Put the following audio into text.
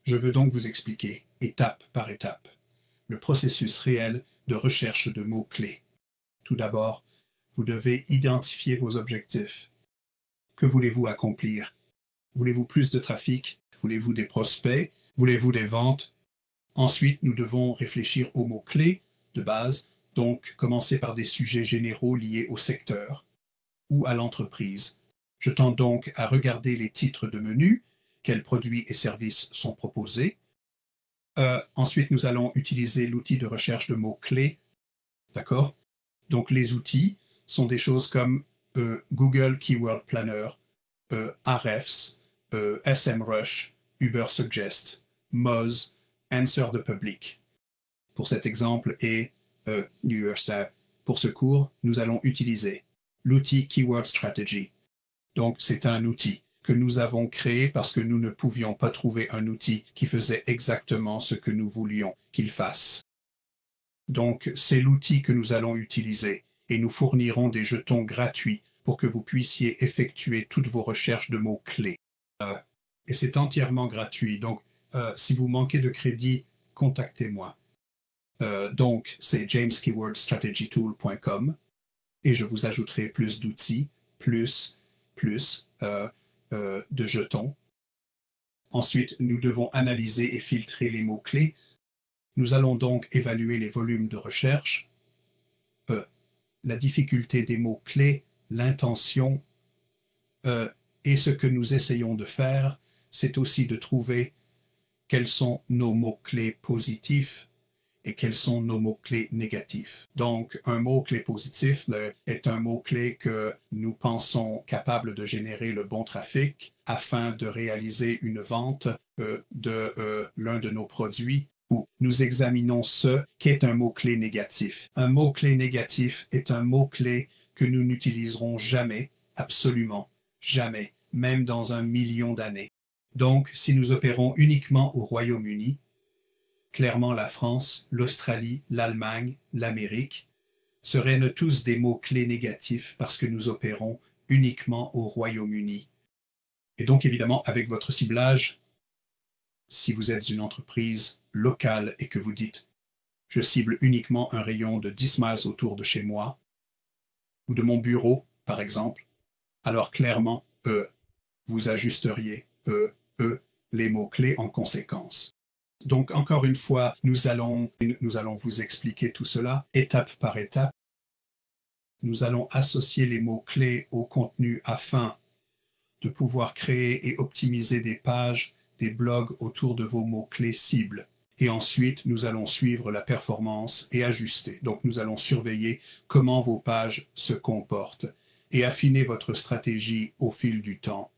Je veux donc vous expliquer, étape par étape, le processus réel de recherche de mots-clés. Tout d'abord, vous devez identifier vos objectifs. Que voulez-vous accomplir? Voulez-vous plus de trafic? Voulez-vous des prospects? Voulez-vous des ventes? Ensuite, nous devons réfléchir aux mots-clés de base, donc commencer par des sujets généraux liés au secteur ou à l'entreprise. Je tente donc à regarder les titres de menu, quels produits et services sont proposés. Ensuite, nous allons utiliser l'outil de recherche de mots-clés. D'accord? Donc, les outils sont des choses comme Google Keyword Planner, Ahrefs, SEMrush, Ubersuggest, Moz, Answer the Public. Pour cet exemple et pour ce cours, nous allons utiliser l'outil Keyword Strategy. Donc, c'est un outil que nous avons créé parce que nous ne pouvions pas trouver un outil qui faisait exactement ce que nous voulions qu'il fasse. Donc, c'est l'outil que nous allons utiliser et nous fournirons des jetons gratuits pour que vous puissiez effectuer toutes vos recherches de mots-clés. Et c'est entièrement gratuit. Donc, si vous manquez de crédit, contactez-moi. Donc, c'est jameskeywordstrategytool.com et je vous ajouterai plus d'outils, plus de jetons. Ensuite, nous devons analyser et filtrer les mots-clés. Nous allons donc évaluer les volumes de recherche, la difficulté des mots-clés, l'intention, et ce que nous essayons de faire, c'est aussi de trouver quels sont nos mots-clés positifs et quels sont nos mots-clés négatifs. Donc, un mot-clé positif est un mot-clé que nous pensons capable de générer le bon trafic afin de réaliser une vente de l'un de nos produits. Ou nous examinons ce qu'est un mot-clé négatif. Un mot-clé négatif est un mot-clé que nous n'utiliserons jamais, absolument jamais, même dans 1 million d'années. Donc, si nous opérons uniquement au Royaume-Uni, clairement la France, l'Australie, l'Allemagne, l'Amérique seraient tous des mots-clés négatifs parce que nous opérons uniquement au Royaume-Uni. Et donc, évidemment, avec votre ciblage, si vous êtes une entreprise locale et que vous dites « je cible uniquement un rayon de 10 miles autour de chez moi » ou de mon bureau, par exemple, alors clairement, vous ajusteriez les mots-clés en conséquence. Donc, encore une fois, nous allons vous expliquer tout cela étape par étape. Nous allons associer les mots-clés au contenu afin de pouvoir créer et optimiser des pages, des blogs autour de vos mots-clés cibles. Et ensuite, nous allons suivre la performance et ajuster. Donc, nous allons surveiller comment vos pages se comportent et affiner votre stratégie au fil du temps.